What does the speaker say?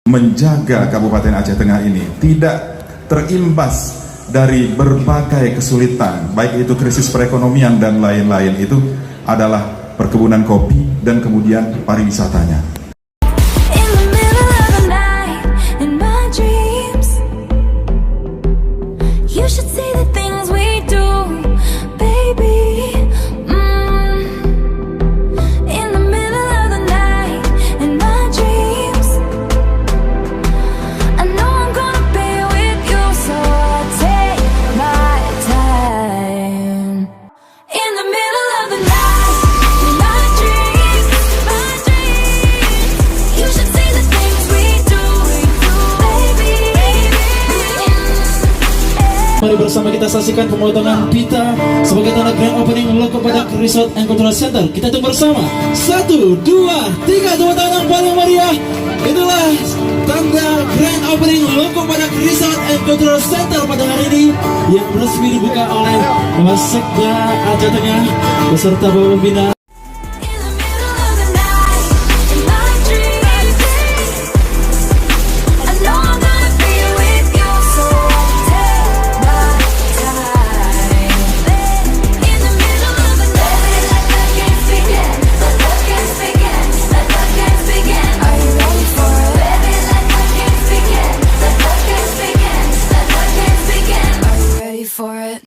menjaga Kabupaten Aceh Tengah ini tidak terimbas dari berbagai kesulitan, baik itu krisis perekonomian dan lain-lain, itu adalah perkebunan kopi dan kemudian pariwisatanya. Mari bersama kita saksikan pemotongan pita sebagai tanda grand opening Loko Badak Resort and Cultural Center. Kita hitung bersama 1, 2, 3, tepuk tangan yang paling meriah. Itulah tanda grand opening Loko Badak Resort and Cultural Center pada hari ini yang resmi dibuka oleh Wasekda Aceh Tengah beserta Bapak Pembina.